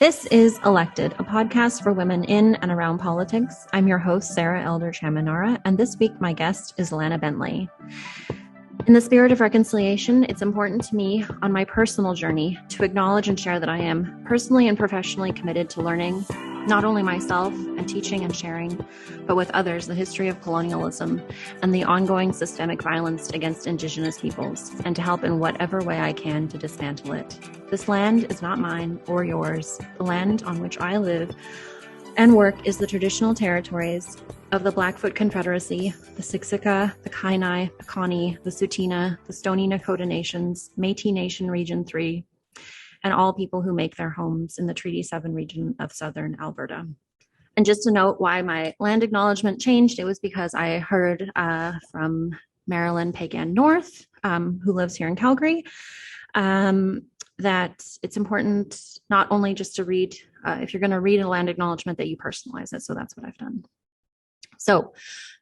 This is Elected, a podcast for women in and around politics. I'm your host, Sarah Elder Chaminara, and this week my guest is Lana Bentley. In the spirit of reconciliation, it's important to me on my personal journey to acknowledge and share that I am personally and professionally committed to learning, not only myself and teaching and sharing, but with others, the history of colonialism and the ongoing systemic violence against Indigenous peoples, and to help in whatever way I can to dismantle it. This land is not mine or yours. The land on which I live and work is the traditional territories of the Blackfoot Confederacy, the Siksika, the Kainai, the Kainai, the Tsuut'ina, the Stoney Nakoda Nations, Métis Nation Region 3, and all people who make their homes in the Treaty 7 region of southern Alberta. And just to note why my land acknowledgement changed, it was because I heard from Marilyn Pagan North, who lives here in Calgary, that it's important not only just to read, if you're going to read a land acknowledgement, that you personalize it. So that's what I've done. So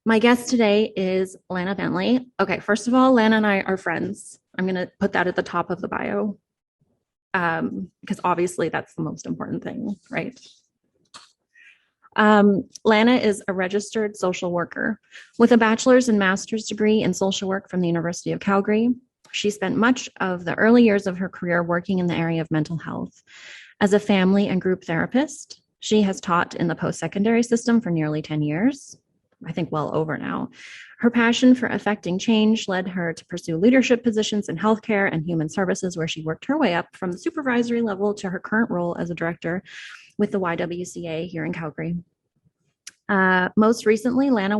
my guest today is Lana Bentley. Okay, first of all, Lana and I are friends. I'm going to put that at the top of the bio because obviously that's the most important thing, right? Lana is a registered social worker with a bachelor's and master's degree in social work from the University of Calgary. She spent much of the early years of her career working in the area of mental health. As a family and group therapist, she has taught in the post-secondary system for nearly 10 years, I think well over now. Her passion for affecting change led her to pursue leadership positions in healthcare and human services, where she worked her way up from the supervisory level to her current role as a director with the YWCA here in Calgary. Most recently, Lana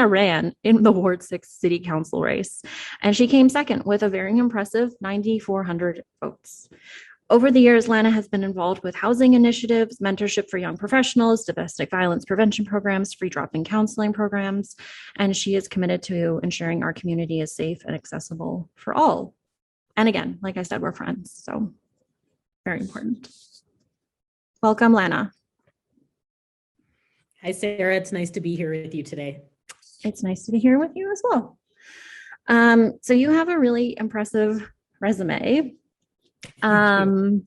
ran in the Ward 6 City Council race, and she came second with a very impressive 9,400 votes. Over the years, Lana has been involved with housing initiatives, mentorship for young professionals, domestic violence prevention programs, free drop-in counseling programs, and she is committed to ensuring our community is safe and accessible for all. And again, like I said, we're friends, so very important. Welcome, Lana. Hi, Sarah. It's nice to be here with you today. It's nice to be here with you as well. So you have a really impressive resume. And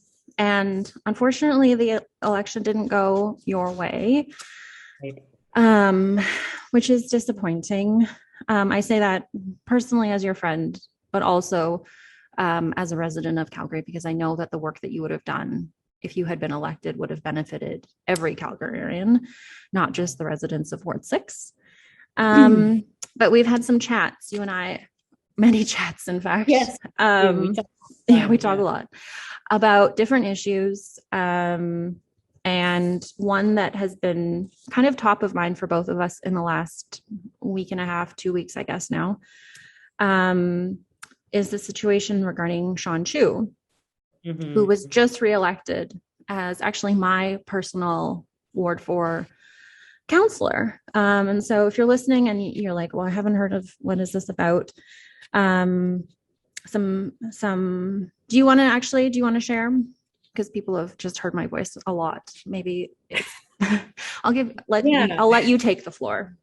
unfortunately, the election didn't go your way, which is disappointing. I say that personally as your friend, but also as a resident of Calgary, because I know that the work that you would have done if you had been elected would have benefited every Calgarian, not just the residents of Ward 6. But we've had some chats, you and I, many chats, in fact. Yes. We talk a lot about different issues. And one that has been kind of top of mind for both of us in the last week and a half, 2 weeks, I guess now, is the situation regarding Sean Chu, who was just reelected as actually my personal Ward 4 councillor. And so if you're listening and you're like, well, I haven't heard of what is this about? Do you want to share? Because people have just heard my voice a lot. Maybe I'll let you take the floor.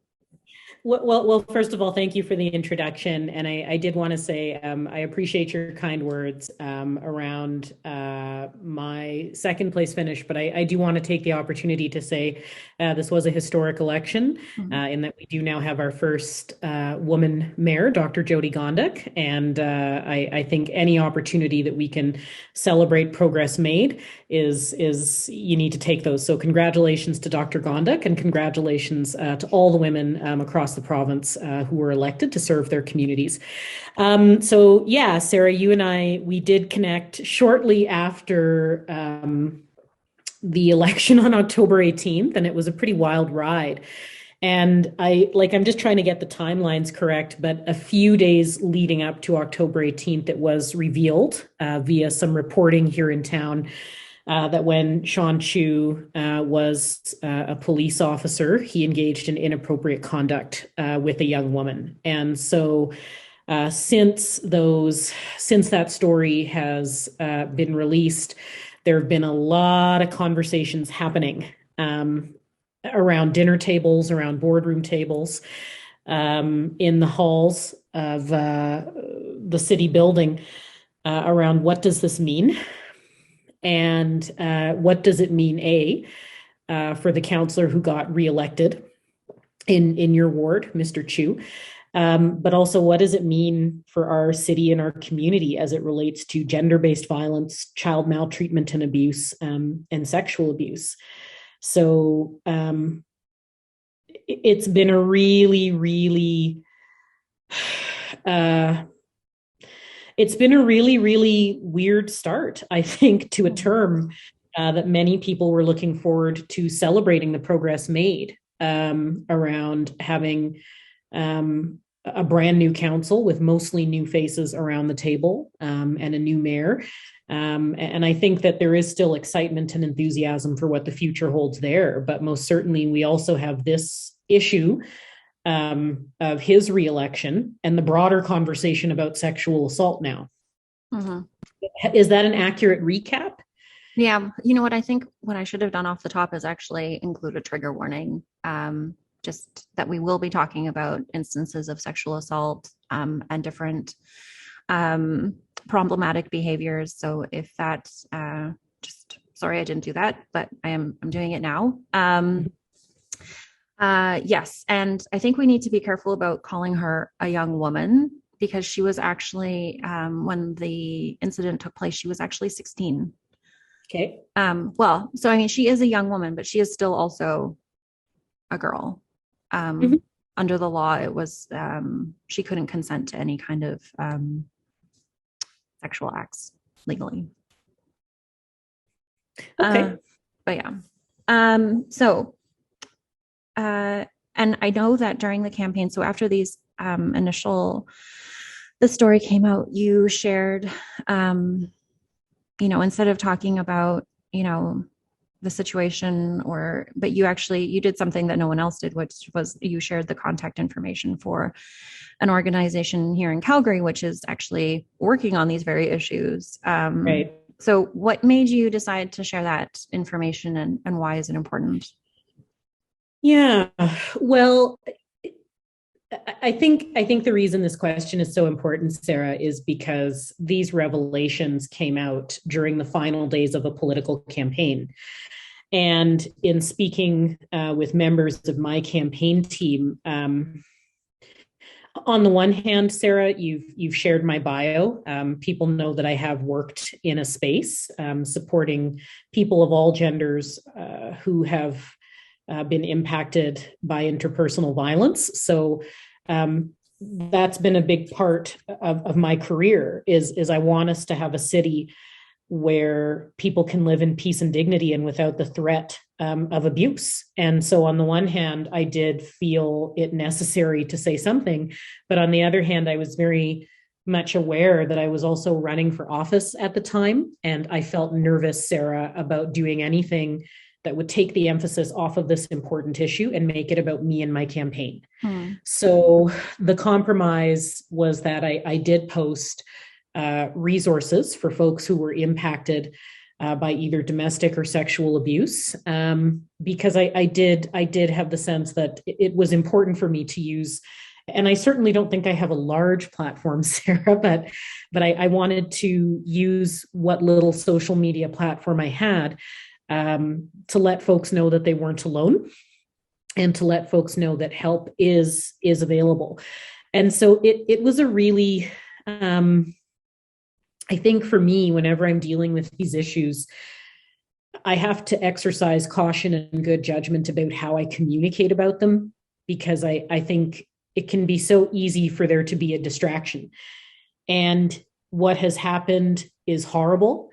Well, first of all, thank you for the introduction. And I did want to say I appreciate your kind words around my second place finish, but I do want to take the opportunity to say this was a historic election in that we do now have our first woman mayor, Dr. Jyoti Gondek. And I think any opportunity that we can celebrate progress made is you need to take those. So congratulations to Dr. Gondek, and congratulations to all the women across the province who were elected to serve their communities. So yeah, Sarah, you and I, we did connect shortly after the election on October 18th, and it was a pretty wild ride. And I'm just trying to get the timelines correct, but a few days leading up to October 18th, it was revealed via some reporting here in town that when Sean Chu was a police officer, he engaged in inappropriate conduct with a young woman. And so since that story has been released, there have been a lot of conversations happening around dinner tables, around boardroom tables, in the halls of the city building around what does this mean? And what does it mean, for the councillor who got reelected in your ward, Mr. Chu? But also, what does it mean for our city and our community as it relates to gender-based violence, child maltreatment and abuse, and sexual abuse? So it's been a really, really, it's been a really, really weird start, I think, to a term that many people were looking forward to celebrating the progress made around having a brand new council with mostly new faces around the table, and a new mayor. And I think that there is still excitement and enthusiasm for what the future holds there. But most certainly, we also have this issue of his reelection and the broader conversation about sexual assault now. Is that an accurate recap? Yeah. You know what? I think what I should have done off the top is actually include a trigger warning. Just that we will be talking about instances of sexual assault and different problematic behaviors. So if that's just sorry, I didn't do that, but I'm doing it now. Yes, and I think we need to be careful about calling her a young woman, because she was actually when the incident took place, she was actually 16. Okay. Well, so I mean, she is a young woman, but she is still also a girl. Under the law, it was she couldn't consent to any kind of sexual acts legally. Okay. But yeah. So and I know that during the campaign, so after these the story came out, you shared, instead of talking about, the situation but you did something that no one else did, which was you shared the contact information for an organization here in Calgary, which is actually working on these very issues. Right. So what made you decide to share that information, and why is it important? Yeah, well, I think the reason this question is so important, Sarah, is because these revelations came out during the final days of a political campaign. And in speaking with members of my campaign team, on the one hand, Sarah, you've shared my bio. People know that I have worked in a space supporting people of all genders who have been impacted by interpersonal violence. So that's been a big part of my career is I want us to have a city where people can live in peace and dignity and without the threat of abuse. And so on the one hand, I did feel it necessary to say something, but on the other hand, I was very much aware that I was also running for office at the time. And I felt nervous, Sarah, about doing anything that would take the emphasis off of this important issue and make it about me and my campaign. So the compromise was that I did post resources for folks who were impacted by either domestic or sexual abuse, because I did have the sense that it was important for me to use. And I certainly don't think I have a large platform, Sarah, but I wanted to use what little social media platform I had to let folks know that they weren't alone, and to let folks know that help is available. And so it was a really, I think for me, whenever I'm dealing with these issues, I have to exercise caution and good judgment about how I communicate about them, because I think it can be so easy for there to be a distraction. And what has happened is horrible.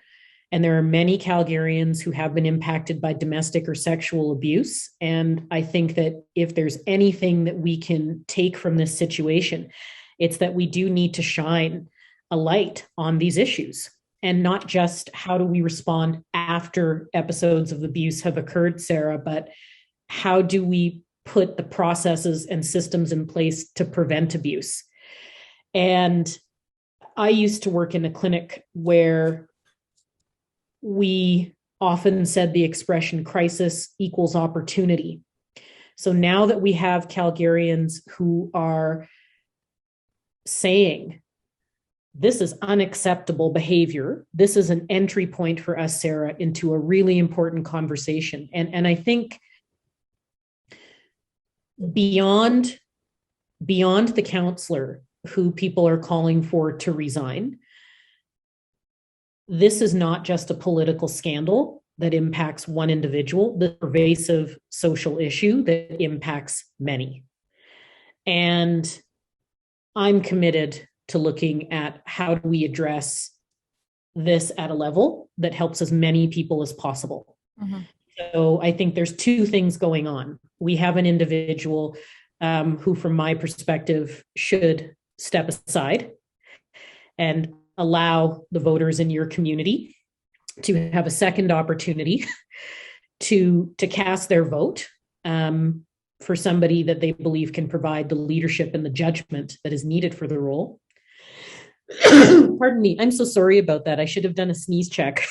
And there are many Calgarians who have been impacted by domestic or sexual abuse. And I think that if there's anything that we can take from this situation, it's that we do need to shine a light on these issues, and not just how do we respond after episodes of abuse have occurred, Sarah, but how do we put the processes and systems in place to prevent abuse. And I used to work in a clinic where we often said the expression crisis equals opportunity. So now that we have Calgarians who are saying this is unacceptable behavior. This is an entry point for us, Sarah, into a really important conversation. And I think beyond the counselor who people are calling for to resign, this is not just a political scandal that impacts one individual, the pervasive social issue that impacts many. And I'm committed to looking at how do we address this at a level that helps as many people as possible. Mm-hmm. So I think there's two things going on. We have an individual who, from my perspective, should step aside and allow the voters in your community to have a second opportunity to cast their vote for somebody that they believe can provide the leadership and the judgment that is needed for the role. Pardon me. I'm so sorry about that. I should have done a sneeze check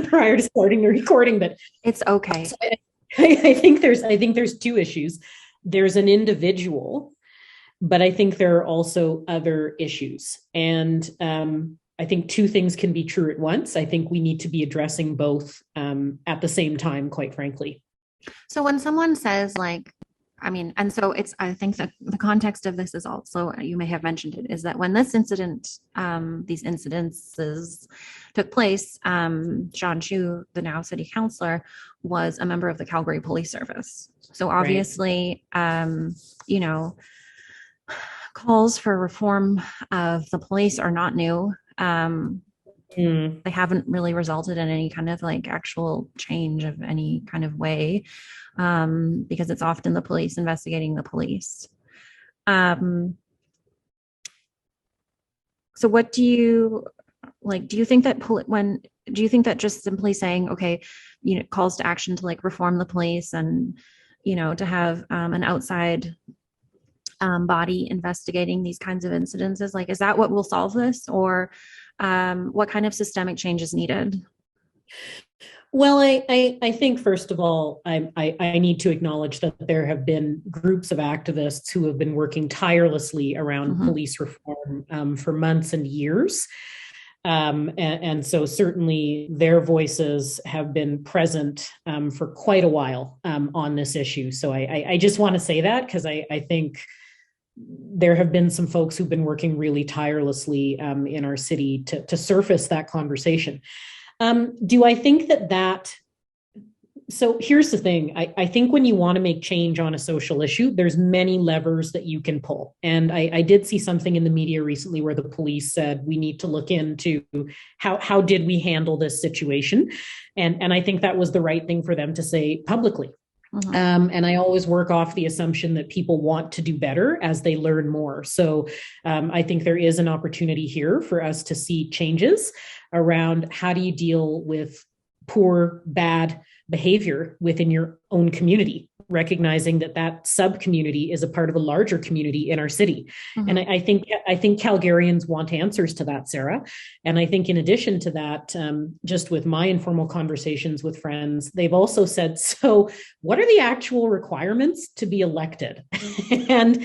prior to starting the recording, but it's okay. So I think there's two issues. There's an individual, but I think there are also other issues. And I think two things can be true at once. I think we need to be addressing both at the same time, quite frankly. So when someone says I think that the context of this is also, you may have mentioned it, is that when this incident, these incidences took place, John Chu, the now city councillor, was a member of the Calgary Police Service. So obviously, right. Calls for reform of the police are not new. They haven't really resulted in any kind of actual change of any kind of way, because it's often the police investigating the police. So what do you think that do you think that just simply saying, okay, calls to action to reform the police and, to have an outside body investigating these kinds of incidences, is that what will solve this, or what kind of systemic change is needed? Well, I think, first of all, I need to acknowledge that there have been groups of activists who have been working tirelessly around police reform for months and years. And so certainly their voices have been present for quite a while on this issue. So I just want to say that, because I think there have been some folks who've been working really tirelessly in our city to surface that conversation. Do I think that so here's the thing. I think when you want to make change on a social issue, there's many levers that you can pull. And I did see something in the media recently where the police said, we need to look into how did we handle this situation? And I think that was the right thing for them to say publicly. And I always work off the assumption that people want to do better as they learn more. So I think there is an opportunity here for us to see changes around how do you deal with poor, bad behavior within your own community, recognizing that sub-community is a part of a larger community in our city. And I think Calgarians want answers to that, Sarah. And I think in addition to that, just with my informal conversations with friends, they've also said, so what are the actual requirements to be elected? and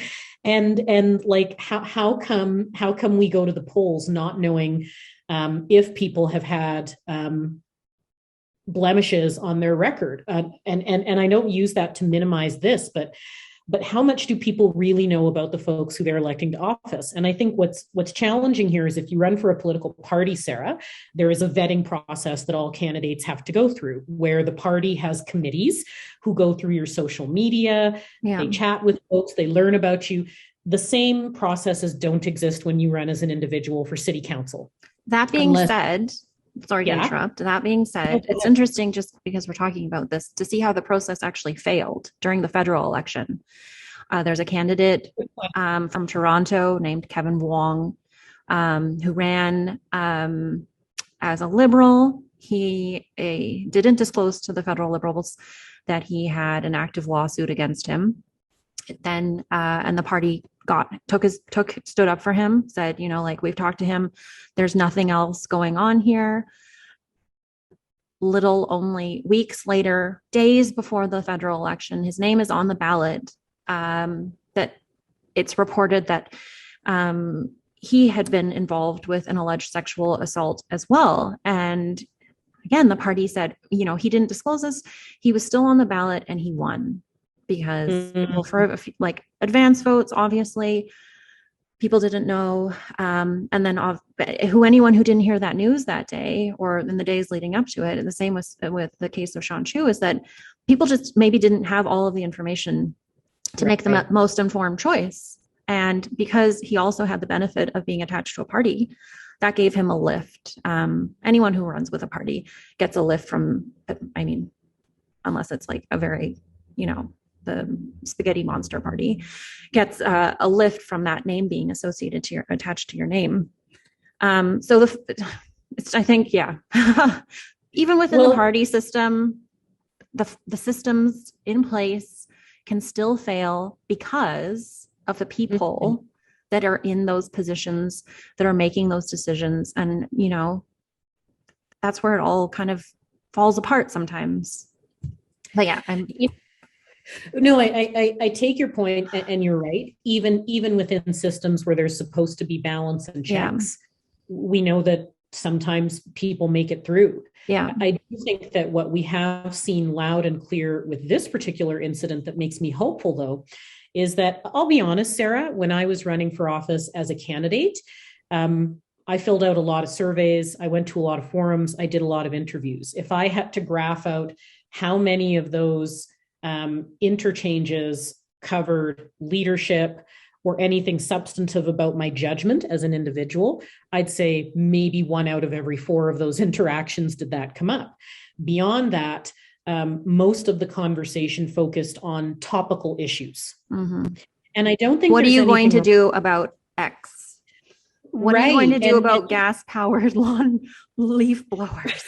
how come we go to the polls not knowing if people have had blemishes on their record, and I don't use that to minimize this, but how much do people really know about the folks who they're electing to office? And I think what's challenging here is if you run for a political party, Sarah, there is a vetting process that all candidates have to go through, where the party has committees who go through your social media, they chat with folks, they learn about you. The same processes don't exist when you run as an individual for city council. That being said, sorry to interrupt. That being said, it's interesting, just because we're talking about this, to see how the process actually failed during the federal election. There's a candidate from Toronto named Kevin Wong who ran as a Liberal. He didn't disclose to the federal Liberals that he had an active lawsuit against him. Then and the party stood up for him, said, we've talked to him, there's nothing else going on here. Only weeks later, days before the federal election, his name is on the ballot. That it's reported that he had been involved with an alleged sexual assault as well. And again, the party said, he didn't disclose this. He was still on the ballot and he won because, well, for like advance votes, obviously, people didn't know. And then anyone who didn't hear that news that day or in the days leading up to it, and the same with the case of Sean Chu, is that people just maybe didn't have all of the information to make the most informed choice. And because he also had the benefit of being attached to a party, that gave him a lift. Anyone who runs with a party gets a lift from, unless it's like a very, the spaghetti monster party, gets a lift from that name being attached to your name. I think, yeah, even within the party system, the systems in place can still fail because of the people that are in those positions that are making those decisions. And, that's where it all kind of falls apart sometimes. But yeah, No, I take your point, and you're right. Even within systems where there's supposed to be balance and checks, we know that sometimes people make it through. Yeah. I do think that what we have seen loud and clear with this particular incident that makes me hopeful, though, is that, I'll be honest, Sarah, when I was running for office as a candidate, I filled out a lot of surveys. I went to a lot of forums. I did a lot of interviews. If I had to graph out how many of those interchanges covered leadership or anything substantive about my judgment as an individual, I'd say maybe 1 out of every 4 of those interactions did that come up. Beyond that, most of the conversation focused on topical issues. Mm-hmm. And I don't think what are you going to do about X? What are you going to do about gas-powered lawn leaf blowers?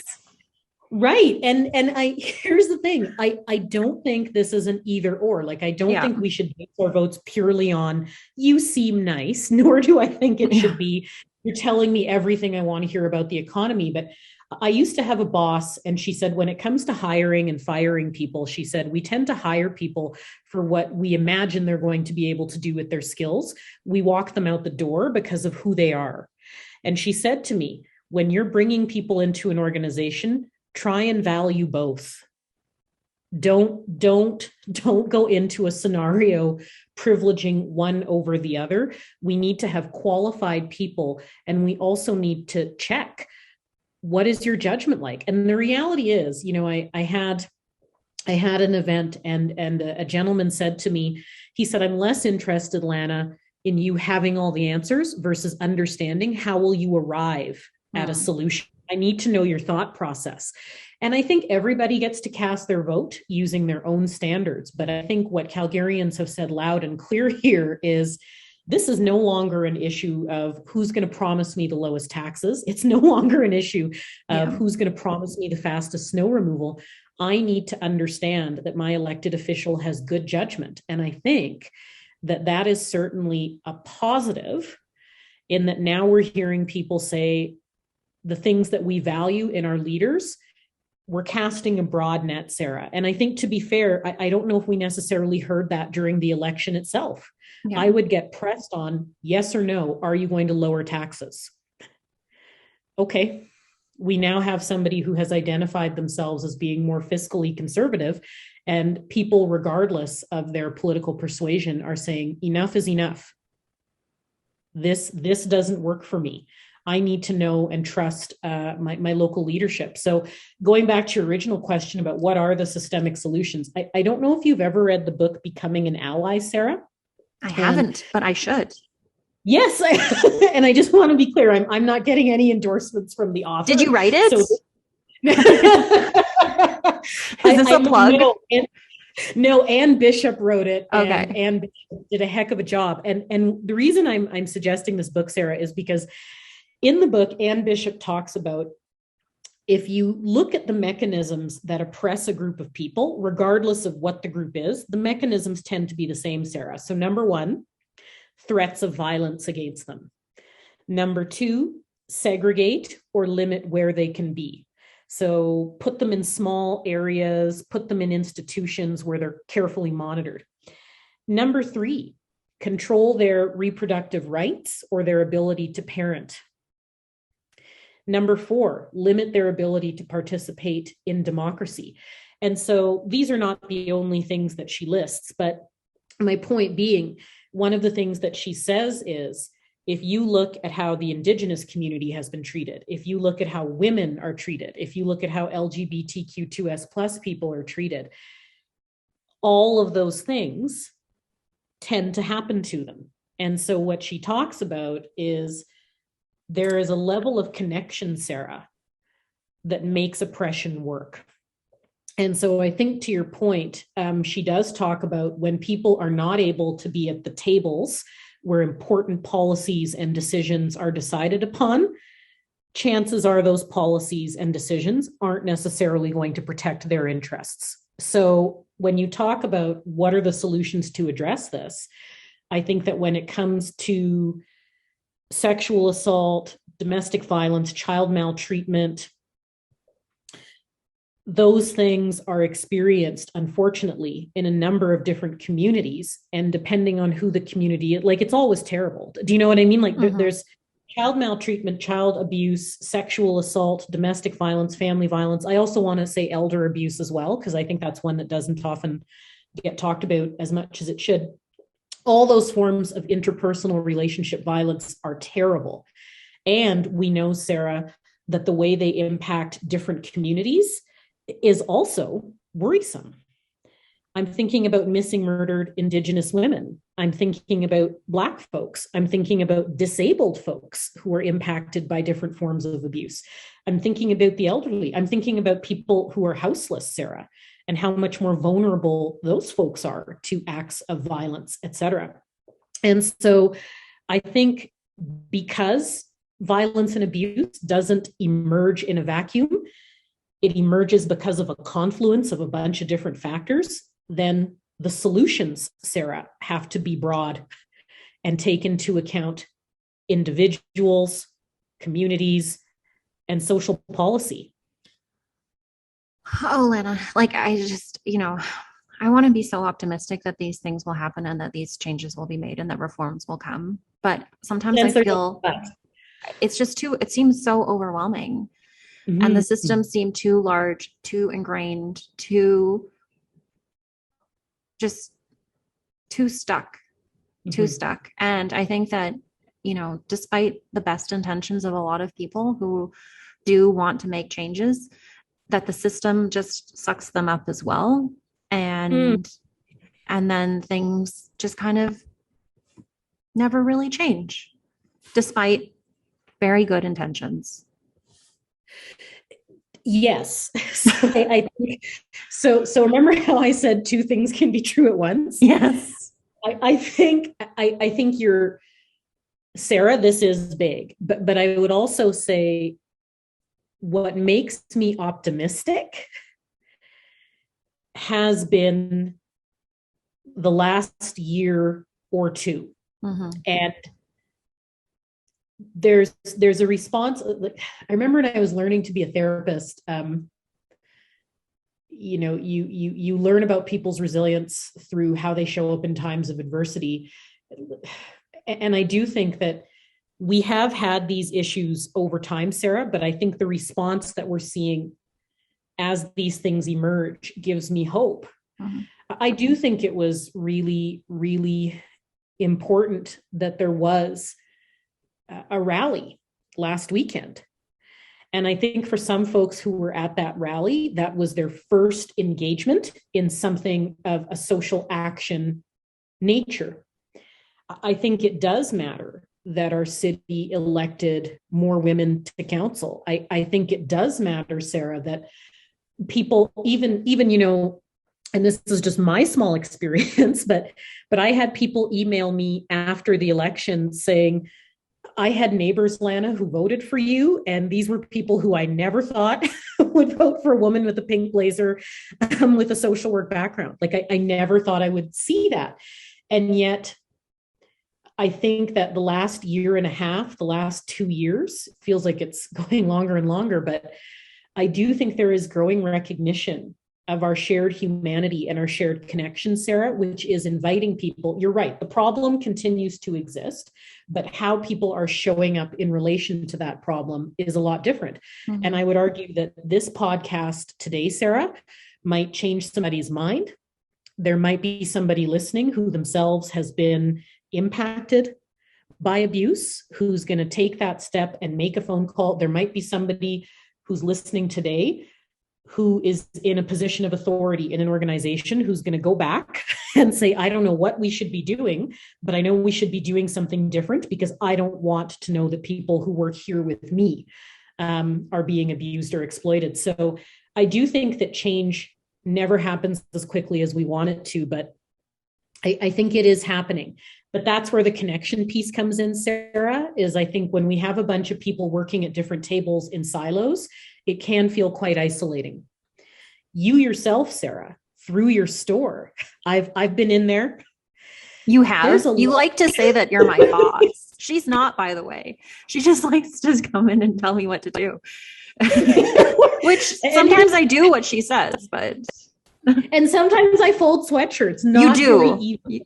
Right. And here's the thing. I don't think this is an either or. Like, I don't think we should base our votes purely on you seem nice, nor do I think it should be you're telling me everything I want to hear about the economy. But I used to have a boss, and she said, when it comes to hiring and firing people, she said, we tend to hire people for what we imagine they're going to be able to do with their skills. We walk them out the door because of who they are. And she said to me, when you're bringing people into an organization, try and value both. Don't go into a scenario privileging one over the other. We need to have qualified people, and we also need to check, what is your judgment like? And the reality is, I had an event, and a gentleman said to me, he said, I'm less interested, Lana, in you having all the answers versus understanding how will you arrive at a solution. I need to know your thought process. And I think everybody gets to cast their vote using their own standards. But I think what Calgarians have said loud and clear here is, this is no longer an issue of who's going to promise me the lowest taxes. It's no longer an issue of who's going to promise me the fastest snow removal. I need to understand that my elected official has good judgment. And I think that is certainly a positive, in that now we're hearing people say the things that we value in our leaders. We're casting a broad net, Sarah. And I think, to be fair, I don't know if we necessarily heard that during the election itself. Yeah. I would get pressed on, yes or no, are you going to lower taxes? Okay, we now have somebody who has identified themselves as being more fiscally conservative, and people, regardless of their political persuasion, are saying, enough is enough. This doesn't work for me. I need to know and trust my local leadership. So going back to your original question about what are the systemic solutions, I don't know if you've ever read the book Becoming an Ally, Sarah. I haven't, but I should. Yes. And I just want to be clear, I'm not getting any endorsements from the author. Did you write it? So, is this a plug? No, Anne Bishop wrote it. Okay. Anne Bishop did a heck of a job. And the reason I'm suggesting this book, Sarah, is because in the book, Anne Bishop talks about, if you look at the mechanisms that oppress a group of people, regardless of what the group is, the mechanisms tend to be the same, Sarah. So number 1, threats of violence against them. Number 2, segregate or limit where they can be. So put them in small areas, put them in institutions where they're carefully monitored. Number 3, control their reproductive rights or their ability to parent. Number 4, limit their ability to participate in democracy. And so these are not the only things that she lists, but my point being, one of the things that she says is, if you look at how the Indigenous community has been treated, if you look at how women are treated, if you look at how LGBTQ2S plus people are treated, all of those things tend to happen to them. And so what she talks about is there is a level of connection, Sarah, that makes oppression work. And so I think to your point, she does talk about when people are not able to be at the tables where important policies and decisions are decided upon, chances are those policies and decisions aren't necessarily going to protect their interests. So when you talk about what are the solutions to address this, I think that when it comes to sexual assault, domestic violence, child maltreatment, those things are experienced, unfortunately, in a number of different communities. And depending on who the community, like, it's always terrible. Do you know what I mean? Like, there's child maltreatment, child abuse, sexual assault, domestic violence, family violence. I also want to say elder abuse as well, because I think that's one that doesn't often get talked about as much as it should. All those forms of interpersonal relationship violence are terrible. And we know, Sarah, that the way they impact different communities is also worrisome. I'm thinking about missing, murdered Indigenous women. I'm thinking about Black folks. I'm thinking about disabled folks who are impacted by different forms of abuse. I'm thinking about the elderly. I'm thinking about people who are houseless, Sarah, and how much more vulnerable those folks are to acts of violence, et cetera. And so I think because violence and abuse doesn't emerge in a vacuum, it emerges because of a confluence of a bunch of different factors, then the solutions, Sarah, have to be broad and take into account individuals, communities, and social policy. Oh, Lana, like, I just, I want to be so optimistic that these things will happen and that these changes will be made and that reforms will come. But sometimes I feel it's just it seems so overwhelming. And the systems seem too large, too ingrained, too stuck. And I think that, despite the best intentions of a lot of people who do want to make changes, that the system just sucks them up as well. And then things just kind of never really change, despite very good intentions. Yes. So remember how I said two things can be true at once? Yes. I think you're, Sarah, this is big, but I would also say what makes me optimistic has been the last year or two. And there's a response. I remember when I was learning to be a therapist, you learn about people's resilience through how they show up in times of adversity. And I do think that we have had these issues over time, Sarah, but I think the response that we're seeing as these things emerge gives me hope. I do think it was really, really important that there was a rally last weekend. And I think for some folks who were at that rally, that was their first engagement in something of a social action nature. I think it does matter that our city elected more women to council. I think it does matter, Sarah, that people, even and this is just my small experience, but I had people email me after the election saying, I had neighbors, Lana, who voted for you, and these were people who I never thought would vote for a woman with a pink blazer with a social work background. Like, I never thought I would see that. And yet, I think that the last year and a half, the last 2 years, feels like it's going longer and longer, but I do think there is growing recognition of our shared humanity and our shared connection, Sarah, which is inviting people. You're right. The problem continues to exist, but how people are showing up in relation to that problem is a lot different. Mm-hmm. And I would argue that this podcast today, Sarah, might change somebody's mind. There might be somebody listening who themselves has been impacted by abuse, who's going to take that step and make a phone call. There might be somebody who's listening today who is in a position of authority in an organization who's going to go back and say, I don't know what we should be doing, but I know we should be doing something different because I don't want to know that people who work here with me are being abused or exploited. So I do think that change never happens as quickly as we want it to, but I think it is happening. But that's where the connection piece comes in, Sarah, is I think when we have a bunch of people working at different tables in silos, it can feel quite isolating. You yourself, Sarah, through your store, I've been in there. You have? You like to say that you're my boss. She's not, by the way. She just likes to come in and tell me what to do. Which sometimes I do what she says, but... And sometimes I fold sweatshirts. Not you do.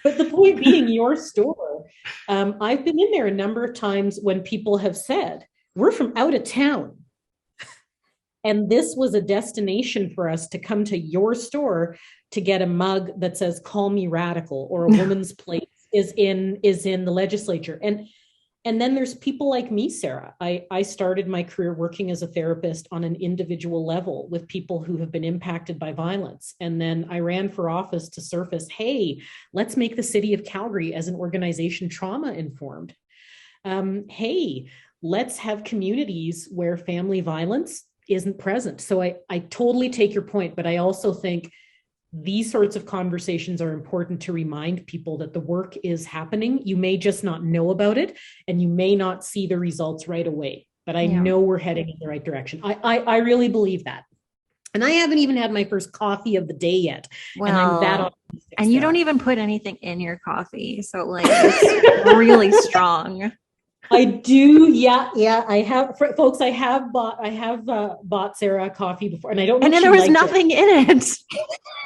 But the point being, your store, I've been in there a number of times when people have said, we're from out of town. And this was a destination for us to come to your store to get a mug that says, call me radical, or a woman's place is in the legislature. And then there's people like me, Sarah. I started my career working as a therapist on an individual level with people who have been impacted by violence. And then I ran for office to surface, hey, let's make the city of Calgary as an organization trauma informed. Hey, let's have communities where family violence isn't present. So I totally take your point, but I also think these sorts of conversations are important to remind people that the work is happening. You may just not know about it, and you may not see the results right away, but I know we're heading in the right direction. I really believe that. And I haven't even had my first coffee of the day yet. Well, and I'm that optimistic. And you don't even put anything in your coffee. So like, it's really strong. I do. Yeah. I have, folks, I have bought Sarah coffee before, and I don't know. And then there was nothing in it.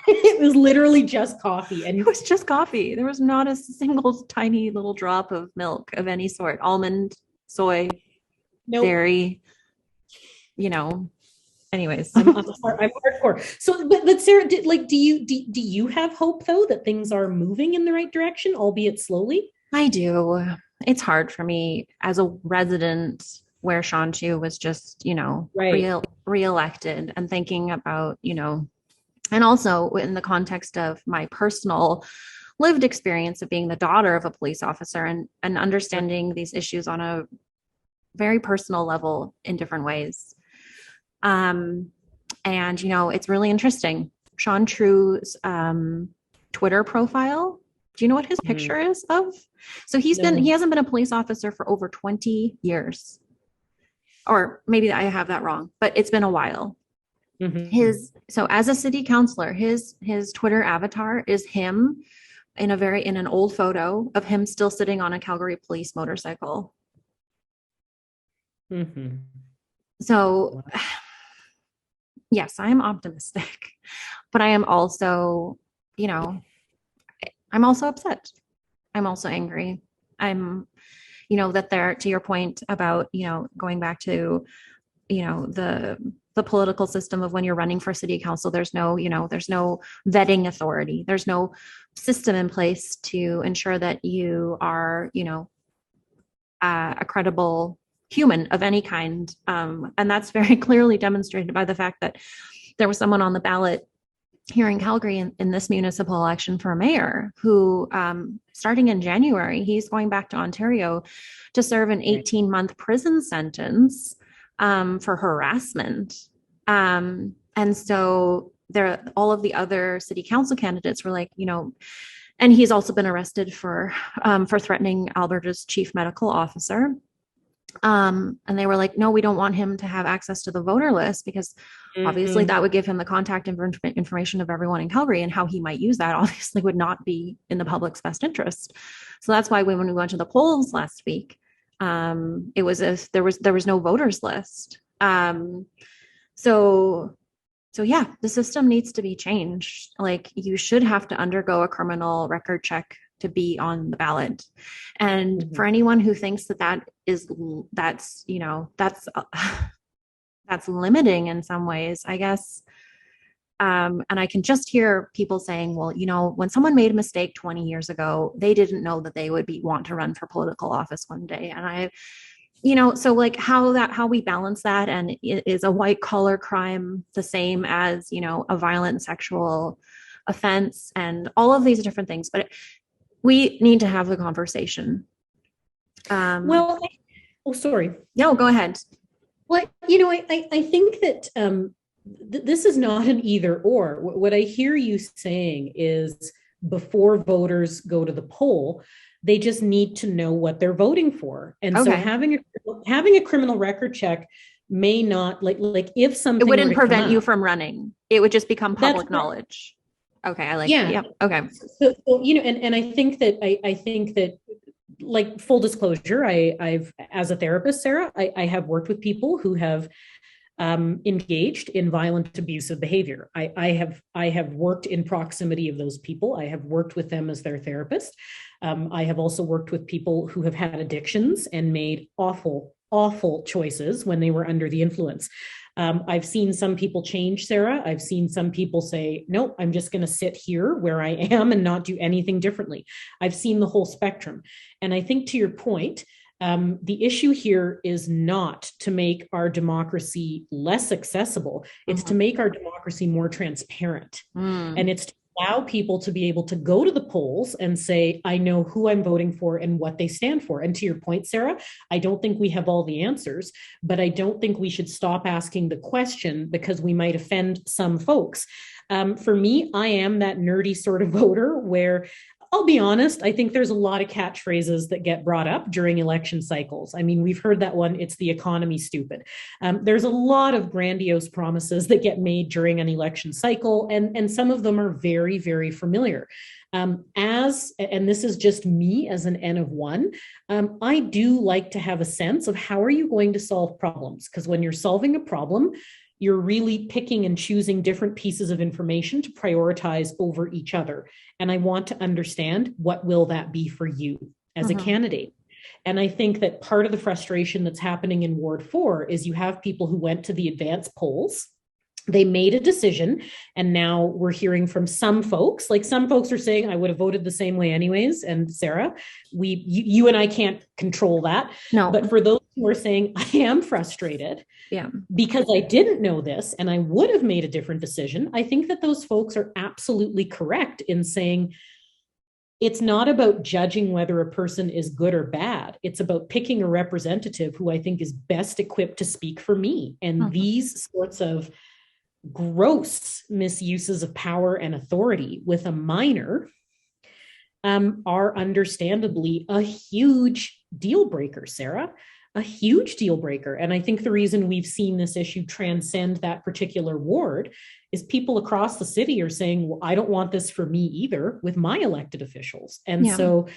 It was literally just coffee. And it was just coffee. There was not a single tiny little drop of milk of any sort. Almond, soy, dairy, anyways. I'm hardcore. So, but Sarah, do you have hope though that things are moving in the right direction, albeit slowly? I do. It's hard for me as a resident where Sean Chu was just, reelected, and thinking about, and also in the context of my personal lived experience of being the daughter of a police officer and understanding these issues on a very personal level in different ways. And, it's really interesting. Sean Chu's Twitter profile, do you know what his picture is of? So he hasn't been a police officer for over 20 years. Or maybe I have that wrong, but it's been a while. Mm-hmm. So as a city councillor, his Twitter avatar is him in an old photo of him still sitting on a Calgary police motorcycle. Mm-hmm. So yes, I am optimistic, but I am also, I'm also upset. I'm also angry. I'm, that there, to your point about, going back to, the political system of when you're running for city council, there's no vetting authority. There's no system in place to ensure that you are, a credible human of any kind. And that's very clearly demonstrated by the fact that there was someone on the ballot here in Calgary in this municipal election for mayor who, starting in January, he's going back to Ontario to serve an 18-month prison sentence for harassment. And so all of the other city council candidates were like, and he's also been arrested for threatening Alberta's chief medical officer. And they were like, no, we don't want him to have access to the voter list because obviously that would give him the contact information of everyone in Calgary, and how he might use that obviously would not be in the public's best interest. So that's why when we went to the polls last week, it was if there was no voters list. So yeah, the system needs to be changed. Like, you should have to undergo a criminal record check to be on the ballot. And for anyone who thinks that's that's limiting in some ways, I guess. And I can just hear people saying, well, when someone made a mistake 20 years ago, they didn't know that they would want to run for political office one day. And so like how we balance that, and is a white collar crime the same as, a violent sexual offense, and all of these different things. But we need to have the conversation. Sorry. No, go ahead. Well, I think that this is not an either or. What I hear you saying is, before voters go to the poll, they just need to know what they're voting for. And so having a criminal record check may not, like if something, it wouldn't prevent you from running. It would just become public knowledge. Okay. I like that. Yeah. Okay. So and I think that like, full disclosure, I've as a therapist, Sarah, I have worked with people who have engaged in violent, abusive behavior. I have worked in proximity of those people. I have worked with them as their therapist. I have also worked with people who have had addictions and made awful, awful choices when they were under the influence. I've seen some people change, Sarah. I've seen some people say, no, I'm just going to sit here where I am and not do anything differently. I've seen the whole spectrum. And I think, to your point, the issue here is not to make our democracy less accessible. It's to make our democracy more transparent. And it's to allow people to be able to go to the polls and say, I know who I'm voting for and what they stand for. And to your point, Sarah, I don't think we have all the answers, but I don't think we should stop asking the question, because we might offend some folks. For me, I am that nerdy sort of voter where, I'll be honest, I think there's a lot of catchphrases that get brought up during election cycles. I mean, we've heard that one, it's the economy, stupid. There's a lot of grandiose promises that get made during an election cycle, and some of them are very, very familiar. And this is just me as an N of one, I do like to have a sense of, how are you going to solve problems? Because when you're solving a problem, you're really picking and choosing different pieces of information to prioritize over each other. And I want to understand, what will that be for you as a candidate? And I think that part of the frustration that's happening in Ward 4 is, you have people who went to the advanced polls, they made a decision, and now we're hearing from some folks, like some folks are saying, I would have voted the same way anyways. And Sarah, you and I can't control that. No. But for those who are saying, I am frustrated, because I didn't know this and I would have made a different decision, I think that those folks are absolutely correct in saying, it's not about judging whether a person is good or bad. It's about picking a representative who I think is best equipped to speak for me. And these sorts of gross misuses of power and authority with a minor are understandably a huge deal breaker, Sarah, a huge deal breaker. And I think the reason we've seen this issue transcend that particular ward is people across the city are saying, well, I don't want this for me either with my elected officials. And so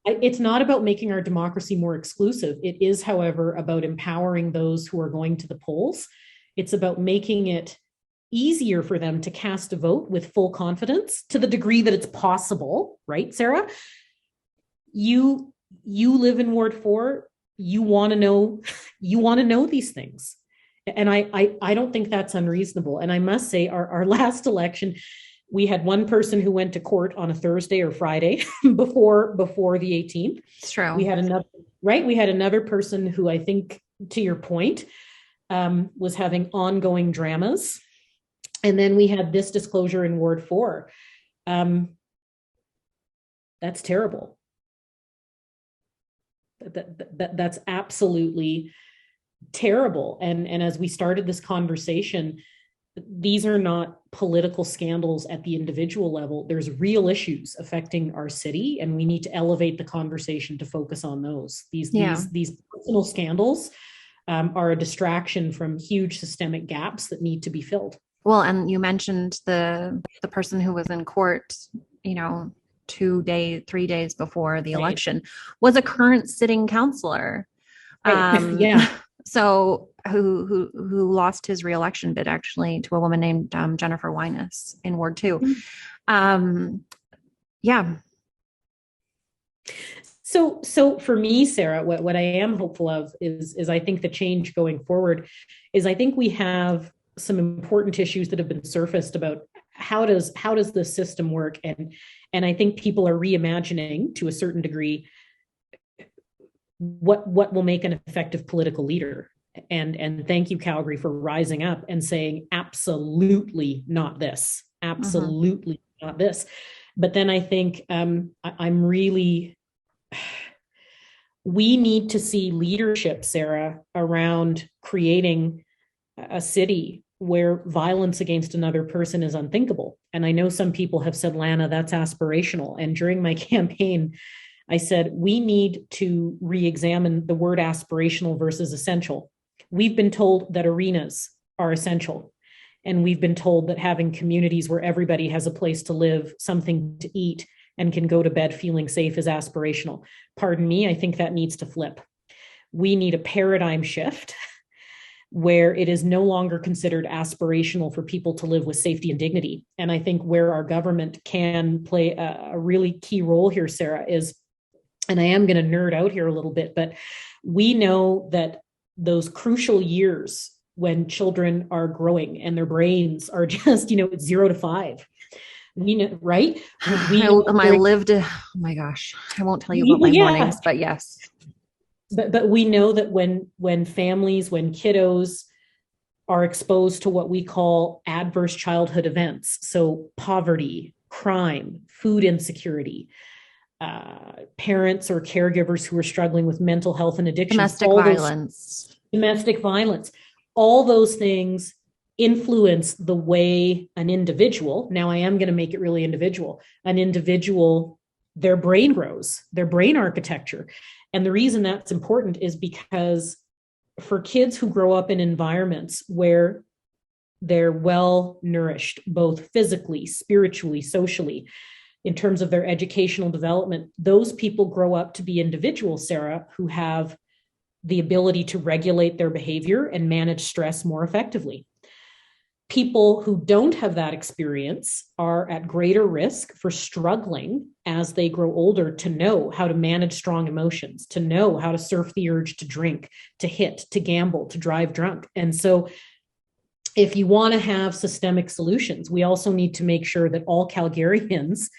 it's not about making our democracy more exclusive. It is, however, about empowering those who are going to the polls. It's about making it easier for them to cast a vote with full confidence, to the degree that it's possible, right, Sarah? You live in Ward 4, you want to know these things. And I don't think that's unreasonable. And I must say, our last election, we had one person who went to court on a Thursday or Friday before the 18th. It's true. We had another person who, I think, to your point, was having ongoing dramas. And then we had this disclosure in Ward 4. That's terrible. That's absolutely terrible. And as we started this conversation, these are not political scandals at the individual level. There's real issues affecting our city, and we need to elevate the conversation to focus on those. These personal scandals are a distraction from huge systemic gaps that need to be filled. Well, and you mentioned the person who was in court, 3 days before the election, was a current sitting councillor. So who lost his reelection bid actually to a woman named Jennifer Winus in Ward 2. Yeah. So for me, Sarah, what I am hopeful of is I think the change going forward is I think we have some important issues that have been surfaced about how does the system work, and I think people are reimagining to a certain degree what will make an effective political leader. And thank you, Calgary, for rising up and saying absolutely not this, absolutely not this. But then I think we need to see leadership, Sarah, around creating a city where violence against another person is unthinkable. And I know some people have said, Lana, that's aspirational. And during my campaign, I said, we need to re-examine the word aspirational versus essential. We've been told that arenas are essential. And we've been told that having communities where everybody has a place to live, something to eat, and can go to bed feeling safe is aspirational. Pardon me, I think that needs to flip. We need a paradigm shift where it is no longer considered aspirational for people to live with safety and dignity. And I think where our government can play a really key role here, Sarah, is, and I am going to nerd out here a little bit, but we know that those crucial years when children are growing and their brains are just, 0 to 5, we know, right? I lived, oh my gosh, I won't tell you about my mornings, but yes. But we know that when families, when kiddos are exposed to what we call adverse childhood events, so poverty, crime, food insecurity, parents or caregivers who are struggling with mental health and addiction, domestic violence, all those things influence the way an individual, now I am going to make it really individual, their brain grows, their brain architecture. And the reason that's important is because for kids who grow up in environments where they're well nourished, both physically, spiritually, socially, in terms of their educational development, those people grow up to be individuals, Sarah, who have the ability to regulate their behavior and manage stress more effectively. People who don't have that experience are at greater risk for struggling as they grow older to know how to manage strong emotions, to know how to surf the urge to drink, to hit, to gamble, to drive drunk. And so if you want to have systemic solutions, we also need to make sure that all Calgarians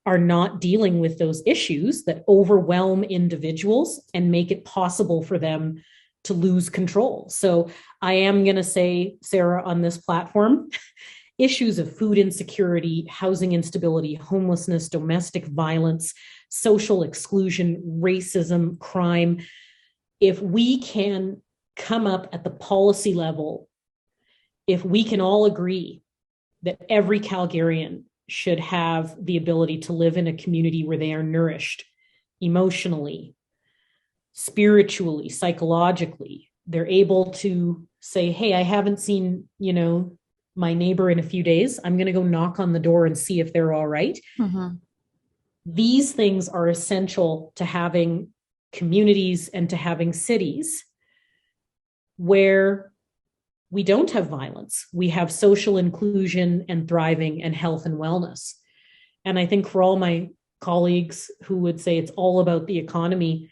are not dealing with those issues that overwhelm individuals and make it possible for them to lose control. So I am going to say, Sarah, on this platform, issues of food insecurity, housing instability, homelessness, domestic violence, social exclusion, racism, crime, if we can come up at the policy level, if we can all agree that every Calgarian should have the ability to live in a community where they are nourished emotionally, spiritually, psychologically, they're able to say, hey, I haven't seen, my neighbor in a few days. I'm going to go knock on the door and see if they're all right. Mm-hmm. These things are essential to having communities and to having cities where we don't have violence. We have social inclusion and thriving and health and wellness. And I think for all my colleagues who would say it's all about the economy,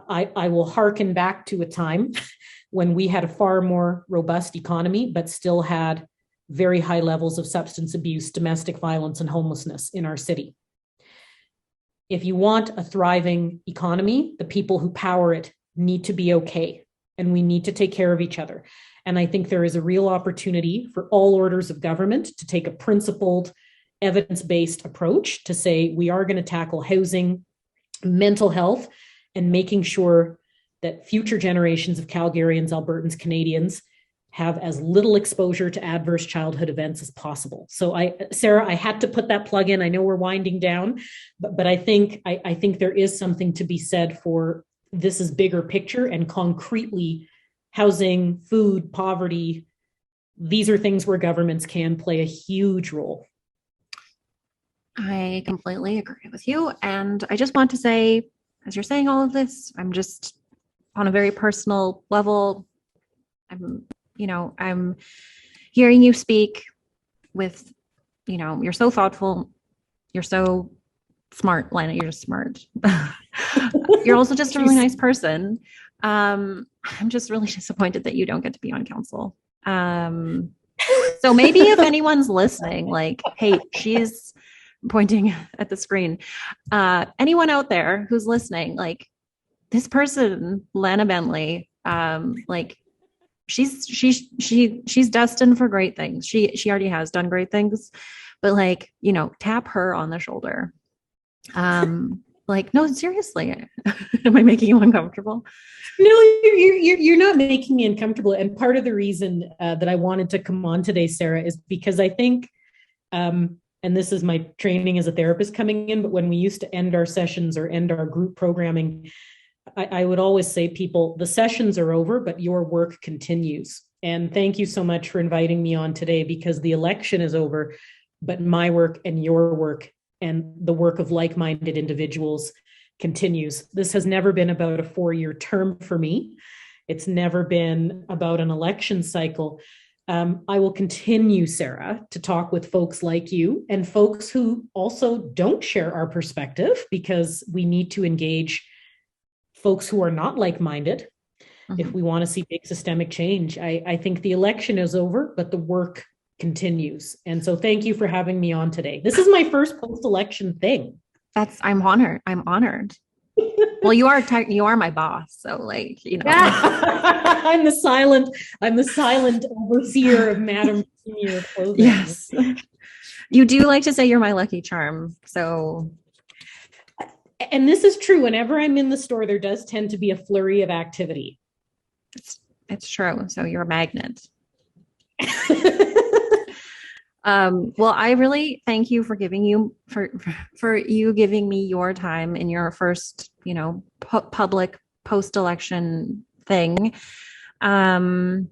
I will hearken back to a time when we had a far more robust economy, but still had very high levels of substance abuse, domestic violence, and homelessness in our city. If you want a thriving economy, the people who power it need to be okay, and we need to take care of each other. And I think there is a real opportunity for all orders of government to take a principled, evidence-based approach to say we are going to tackle housing, mental health, and making sure that future generations of Calgarians, Albertans, Canadians have as little exposure to adverse childhood events as possible. So Sarah, I had to put that plug in. I know we're winding down, but I think there is something to be said for this is bigger picture and concretely housing, food, poverty. These are things where governments can play a huge role. I completely agree with you. And I just want to say, as you're saying all of this, I'm just on a very personal level I'm hearing you speak with, you're so thoughtful. You're so smart, Lana. You're just smart. You're also just a really nice person. I'm just really disappointed that you don't get to be on council. So maybe if anyone's listening, like, hey, she's pointing at the screen. Anyone out there who's listening, like this person, Lana Bentley, like she's destined for great things. She already has done great things, but like, tap her on the shoulder. Like, no, seriously, am I making you uncomfortable? No, you're not making me uncomfortable. And part of the reason that I wanted to come on today, Sarah, is because I think, and this is my training as a therapist coming in, but when we used to end our sessions or end our group programming, I would always say, people, the sessions are over, but your work continues. And thank you so much for inviting me on today, because the election is over, but my work and your work and the work of like-minded individuals continues. This has never been about a 4-year term for me. It's never been about an election cycle. I will continue, Sarah, to talk with folks like you and folks who also don't share our perspective, because we need to engage folks who are not like-minded if we want to see big systemic change. I think the election is over, but the work continues. And so thank you for having me on today. This is my first post-election thing. I'm honored. Well, you are my boss. So like, I'm the silent overseer of Madam Senior. Yes. You do like to say you're my lucky charm. So. And this is true. Whenever I'm in the store, there does tend to be a flurry of activity. It's true. So you're a magnet. Well, I really thank you for giving me your time in your first, public post-election thing. I'm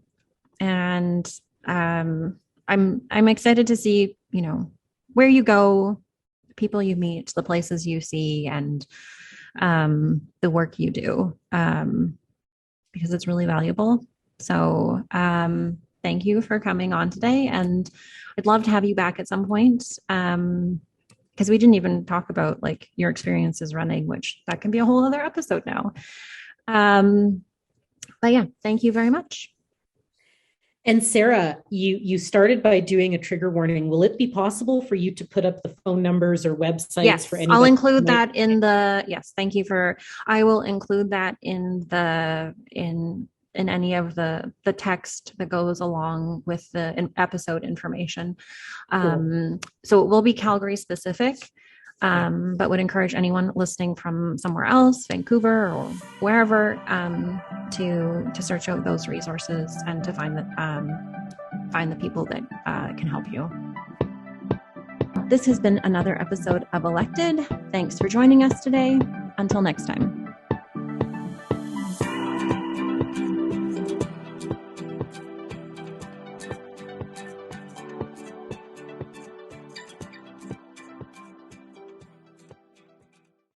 excited to see, where you go, people you meet, the places you see, and the work you do, because it's really valuable. So thank you for coming on today, and I'd love to have you back at some point, because we didn't even talk about like your experiences running, which that can be a whole other episode now. But yeah, thank you very much. And Sarah, you started by doing a trigger warning. Will it be possible for you to put up the phone numbers or websites? Yes, for anybody? I'll include that in the, yes, thank you I will include that in any of the text that goes along with the episode information. Cool. So it will be Calgary specific, but would encourage anyone listening from somewhere else, Vancouver or wherever, to search out those resources and to find the people that can help you. This has been another episode of Elected. Thanks for joining us today. Until next time.